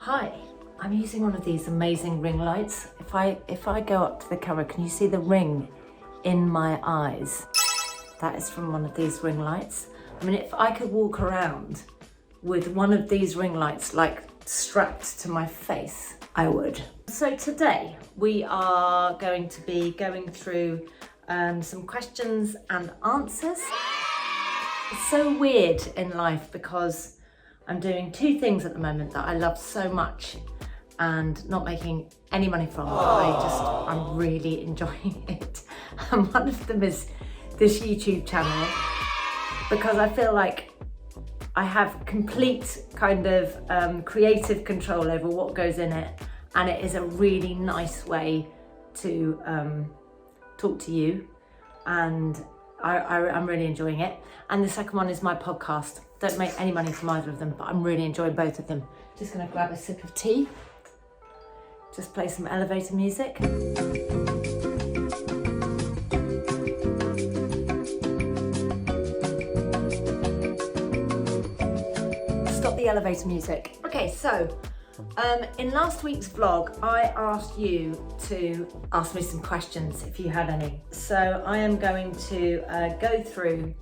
Hi, I'm using one of these amazing ring lights. If I go up to the camera, can you see the ring in my eyes? That is from one of these ring lights. I mean, if I could walk around with one of these ring lights like strapped to my face, I would. So today we are going to be going through some questions and answers. It's so weird in life because I'm doing two things at the moment that I love so much and not making any money from, but I'm really enjoying it. And one of them is this YouTube channel because I feel like I have complete kind of creative control over what goes in it, and it is a really nice way to talk to you, and I'm really enjoying it. And the second one is my podcast. Don't make any money from either of them, but I'm really enjoying both of them. Just gonna grab a sip of tea, just play some elevator music. Stop the elevator music. Okay, so in last week's vlog, I asked you to ask me some questions if you had any. So I am going to go through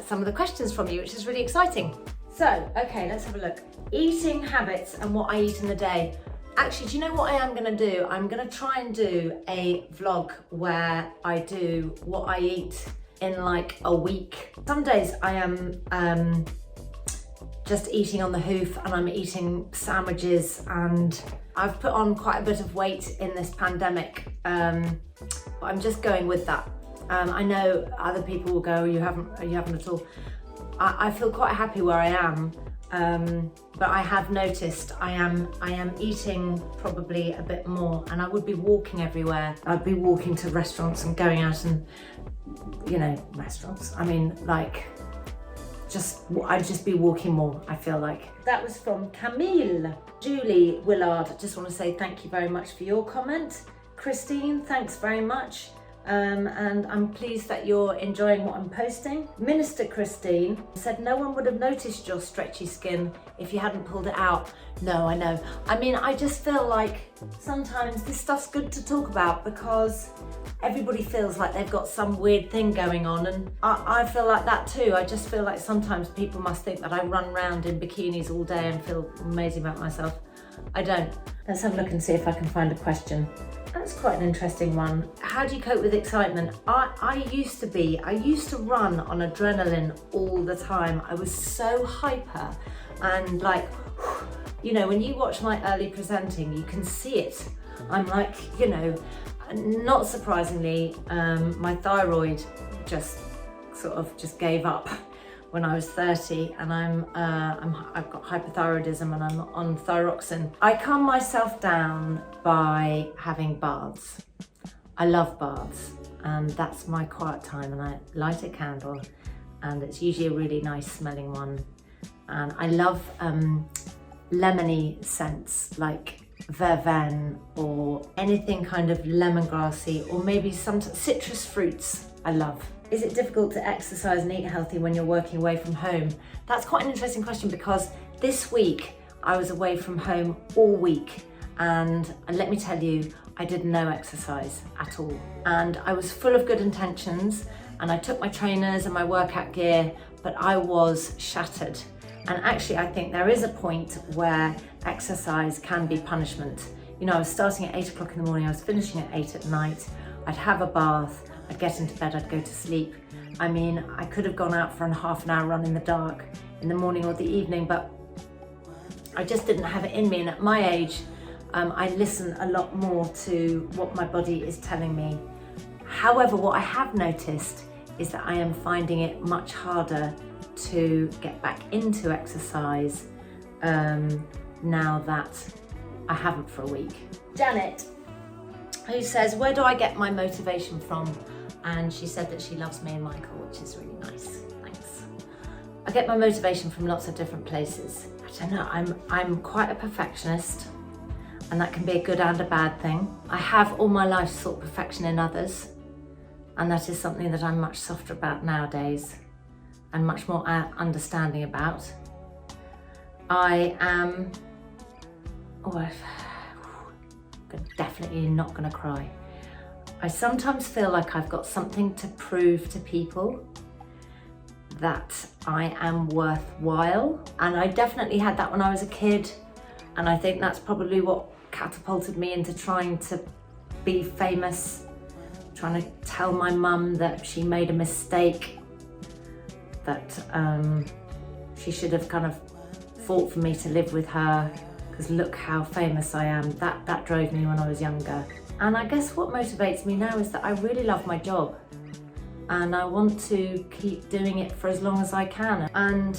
some of the questions from you, which is really exciting. So, okay, let's have a look. Eating habits and what I eat in the day. Actually, do you know what I am gonna do? I'm gonna try and do a vlog where I do what I eat in like a week. Some days I am just eating on the hoof and I'm eating sandwiches, and I've put on quite a bit of weight in this pandemic, but I'm just going with that. I know other people will go, you haven't at all. I feel quite happy where I am, but I have noticed I am eating probably a bit more, and I would be walking everywhere. I'd be walking to restaurants and going out and, you know, restaurants. I mean, like, I'd just be walking more, I feel like. That was from Camille. Julie Willard, I just want to say thank you very much for your comment. Christine, thanks very much. And I'm pleased that you're enjoying what I'm posting. Minister Christine said no one would have noticed your stretchy skin if you hadn't pulled it out. No, I know. I mean, I just feel like sometimes this stuff's good to talk about because everybody feels like they've got some weird thing going on, and I feel like that too. I just feel like sometimes people must think that I run around in bikinis all day and feel amazing about myself. I don't. Let's have a look and see if I can find a question. That's quite an interesting one. How do you cope with excitement? I used to run on adrenaline all the time. I was so hyper and like, you know, when you watch my early presenting, you can see it. I'm like, you know, not surprisingly, my thyroid just gave up when I was 30, and I've got hypothyroidism and I'm on thyroxine. I calm myself down by having baths. I love baths, and that's my quiet time, and I light a candle, and it's usually a really nice smelling one. And I love lemony scents like verveine or anything kind of lemongrassy, or maybe some citrus fruits I love. Is it difficult to exercise and eat healthy when you're working away from home? That's quite an interesting question because this week I was away from home all week, and let me tell you, I did no exercise at all. And I was full of good intentions, and I took my trainers and my workout gear, but I was shattered. And actually, I think there is a point where exercise can be punishment. You know, I was starting at 8 o'clock in the morning, I was finishing at 8 at night, I'd have a bath, I'd get into bed, I'd go to sleep. I mean, I could have gone out for a half an hour run in the dark in the morning or the evening, but I just didn't have it in me. And at my age, I listen a lot more to what my body is telling me. However, what I have noticed is that I am finding it much harder to get back into exercise now that I haven't for a week. Janet, who says, where do I get my motivation from? And she said that she loves me and Michael, which is really nice. Thanks. I get my motivation from lots of different places. I don't know, I'm quite a perfectionist, and that can be a good and a bad thing. I have all my life sought perfection in others, and that is something that I'm much softer about nowadays and much more understanding about. I am I'm definitely not going to cry. I sometimes feel like I've got something to prove to people, that I am worthwhile. And I definitely had that when I was a kid. And I think that's probably what catapulted me into trying to be famous, trying to tell my mum that she made a mistake, that she should have kind of fought for me to live with her, because look how famous I am. That drove me when I was younger. And I guess what motivates me now is that I really love my job and I want to keep doing it for as long as I can. And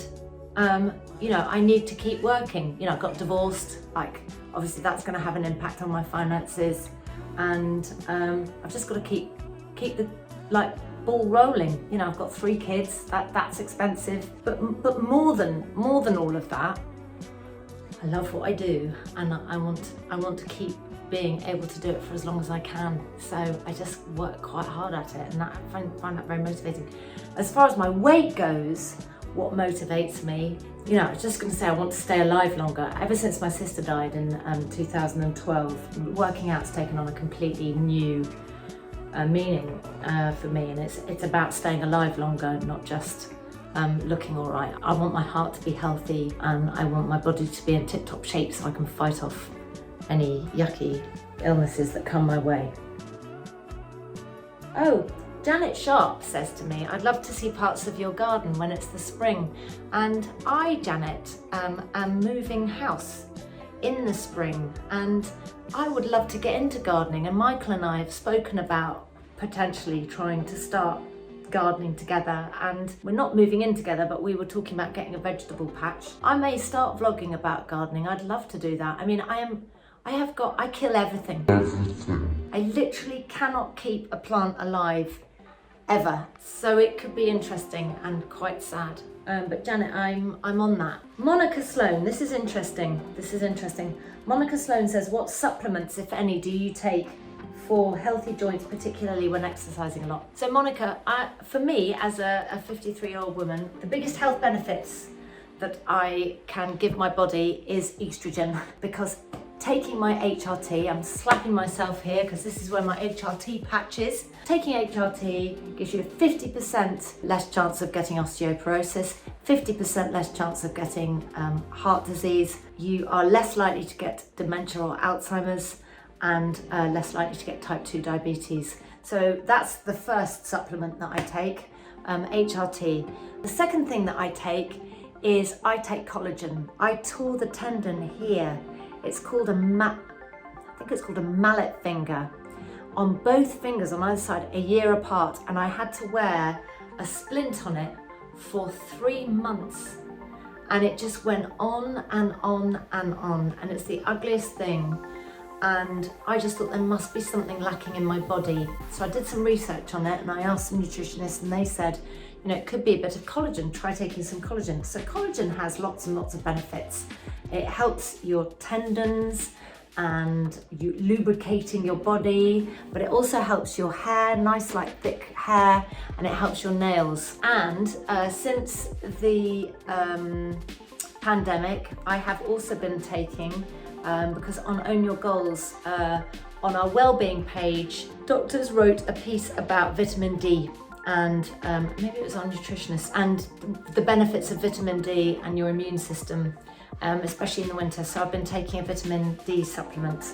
you know, I need to keep working. You know, I got divorced, like obviously that's going to have an impact on my finances, and I've just got to keep the ball rolling. You know, I've got 3 kids. That's expensive, but more than all of that, I love what I do, and I want to keep being able to do it for as long as I can. So I just work quite hard at it, and I find that very motivating. As far as my weight goes, what motivates me, you know, I was just going to say I want to stay alive longer. Ever since my sister died in 2012, working out's taken on a completely new meaning for me, and it's about staying alive longer, not just looking all right. I want my heart to be healthy, and I want my body to be in tip-top shape so I can fight off any yucky illnesses that come my way. Oh, Janet Sharp says to me, I'd love to see parts of your garden when it's the spring. And I, Janet, am moving house in the spring, and I would love to get into gardening, and Michael and I have spoken about potentially trying to start gardening together, and we're not moving in together, but we were talking about getting a vegetable patch. I may start vlogging about gardening. I'd love to do that. I mean, I kill everything. I literally cannot keep a plant alive ever. So it could be interesting and quite sad. But Janet, I'm on that. Monica Sloan, this is interesting. Monica Sloan says, what supplements, if any, do you take for healthy joints, particularly when exercising a lot? So Monica, for me, as a 53-year-old woman, the biggest health benefits that I can give my body is estrogen, because taking my HRT, I'm slapping myself here because this is where my HRT patch is. Taking HRT gives you a 50% less chance of getting osteoporosis, 50% less chance of getting heart disease. You are less likely to get dementia or Alzheimer's, and less likely to get type 2 diabetes. So that's the first supplement that I take, HRT. The second thing that I take is I take collagen. I tore the tendon here. It's called a mallet finger, on both fingers on either side, a year apart, and I had to wear a splint on it for 3 months, and it just went on and on and on, and it's the ugliest thing. And I just thought there must be something lacking in my body. So I did some research on it, and I asked some nutritionists, and they said, you know, it could be a bit of collagen. Try taking some collagen. So collagen has lots and lots of benefits. It helps your tendons and you lubricating your body, but it also helps your hair, nice like thick hair, and it helps your nails. And since the pandemic, I have also been taking, because on Own Your Goals, on our wellbeing page, doctors wrote a piece about vitamin D, and maybe it was our nutritionist, and the benefits of vitamin D and your immune system, especially in the winter. So I've been taking a vitamin D supplement.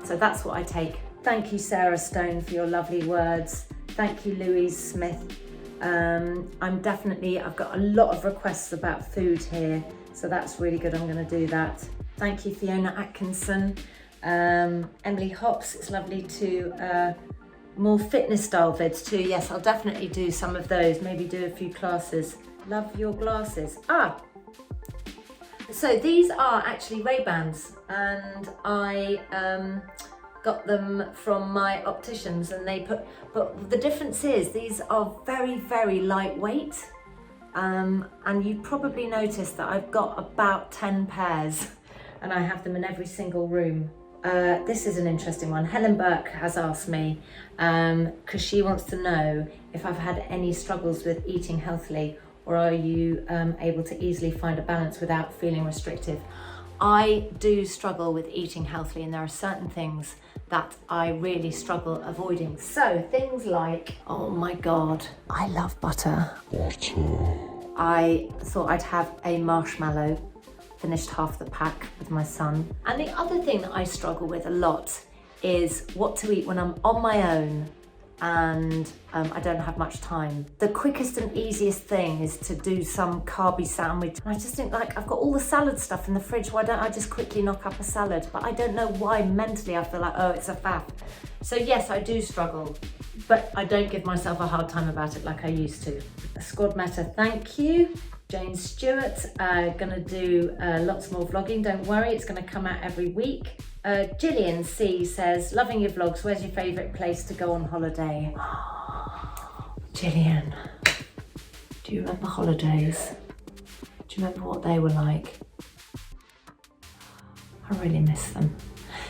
So that's what I take. Thank you, Sarah Stone, for your lovely words. Thank you, Louise Smith. I've got a lot of requests about food here, so that's really good. I'm going to do that. Thank you, Fiona Atkinson. Emily Hops, it's lovely to more fitness style vids too. Yes, I'll definitely do some of those, maybe do a few classes. Love your glasses. So these are actually Ray-Bans, and I got them from my opticians, and but the difference is these are very, very lightweight, and you probably noticed that I've got about 10 pairs, and I have them in every single room. This is an interesting one. Helen Burke has asked me, because she wants to know if I've had any struggles with eating healthily, or are you able to easily find a balance without feeling restrictive? I do struggle with eating healthily, and there are certain things that I really struggle avoiding. So things like, oh my God, I love butter. I thought I'd have a marshmallow, finished half the pack with my son. And the other thing that I struggle with a lot is what to eat when I'm on my own and I don't have much time. The quickest and easiest thing is to do some carby sandwich. And I just think, like, I've got all the salad stuff in the fridge, why don't I just quickly knock up a salad? But I don't know why mentally I feel like, oh, it's a faff. So yes, I do struggle, but I don't give myself a hard time about it like I used to. Squad Meta, thank you. Jane Stewart, gonna do lots more vlogging, don't worry, it's gonna come out every week. Gillian C says, loving your vlogs, where's your favourite place to go on holiday? Gillian, do you remember holidays? Do you remember what they were like? I really miss them.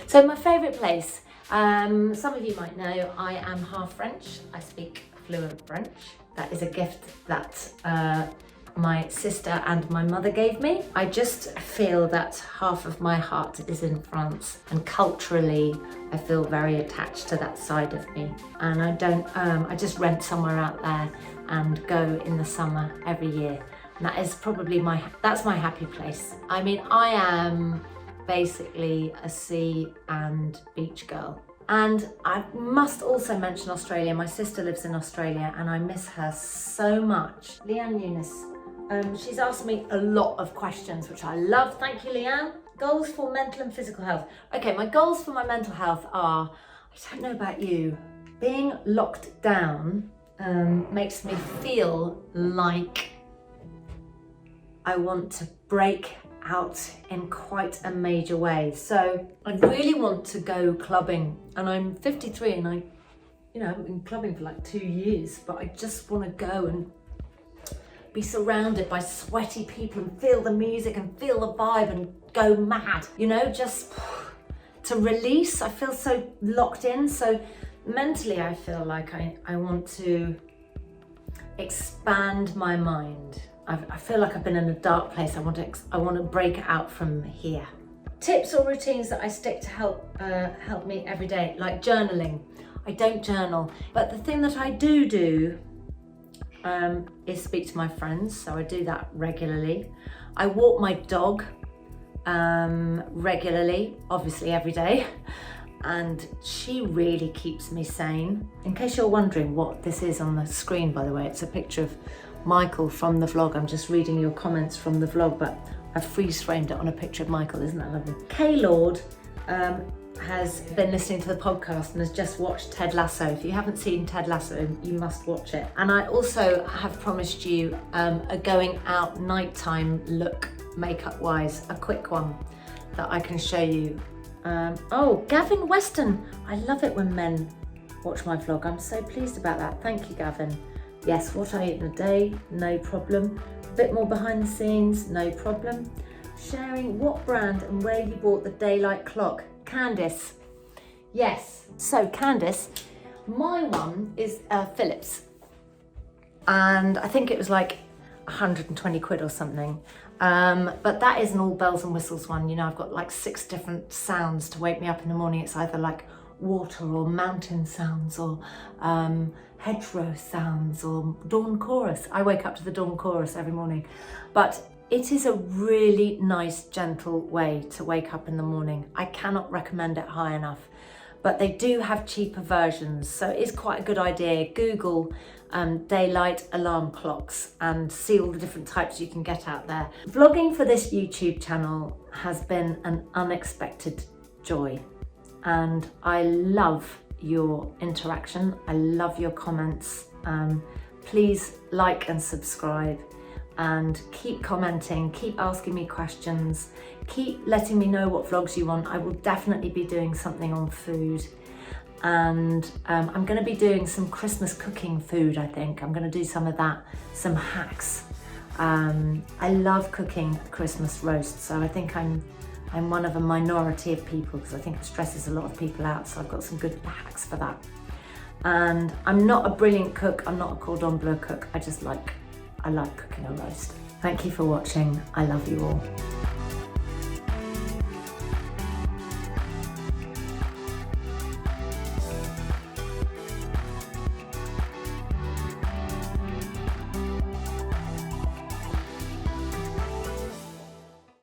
So my favourite place, some of you might know I am half French, I speak fluent French. That is a gift that my sister and my mother gave me. I just feel that half of my heart is in France, and culturally I feel very attached to that side of me. And I just rent somewhere out there and go in the summer every year. And that is probably that's my happy place. I mean, I am basically a sea and beach girl. And I must also mention Australia. My sister lives in Australia and I miss her so much. Leanne Eunice. She's asked me a lot of questions, which I love. Thank you, Leanne. Goals for mental and physical health. Okay, my goals for my mental health are, I don't know about you, being locked down makes me feel like I want to break out in quite a major way. So I really want to go clubbing, and I'm 53 and I've been clubbing for like 2 years, but I just want to go and be surrounded by sweaty people and feel the music and feel the vibe and go mad, just to release. I feel so locked in. So mentally I feel like I want to expand my mind. I feel like I've been in a dark place. I want to break out from here. Tips or routines that I stick to help me every day, like journaling. I don't journal, but the thing that I do is speak to my friends, so I do that regularly. I walk my dog regularly, obviously every day, and she really keeps me sane. In case you're wondering what this is on the screen, by the way, it's a picture of Michael from the vlog. I'm just reading your comments from the vlog, but I've freeze framed it on a picture of Michael. Isn't that lovely? Kay Lord has been listening to the podcast and has just watched Ted Lasso. If you haven't seen Ted Lasso, you must watch it. And I also have promised you a going out nighttime look, makeup wise, a quick one that I can show you. Oh, Gavin Weston. I love it when men watch my vlog. I'm so pleased about that. Thank you, Gavin. Yes, what I eat in a day, no problem. A bit more behind the scenes, no problem. Sharing what brand and where you bought the daylight clock. Candice. Yes, so Candice, my one is Philips. And I think it was like 120 quid or something. But that is an all bells and whistles one. I've got like 6 different sounds to wake me up in the morning. It's either like water or mountain sounds or hedgerow sounds or dawn chorus. I wake up to the dawn chorus every morning. But it is a really nice, gentle way to wake up in the morning. I cannot recommend it high enough. But they do have cheaper versions, so it is quite a good idea. Google daylight alarm clocks and see all the different types you can get out there. Vlogging for this YouTube channel has been an unexpected joy, and I love your interaction. I love your comments. Please like and subscribe, and keep commenting, keep asking me questions, keep letting me know what vlogs you want. I will definitely be doing something on food, and I'm going to be doing some Christmas cooking food. I think I'm going to do some of that, some hacks. I love cooking Christmas roast, so I think I'm one of a minority of people, because I think it stresses a lot of people out, so I've got some good hacks for that. And I'm not a brilliant cook, I'm not a cordon bleu cook, I like cooking a roast. Thank you for watching, I love you all.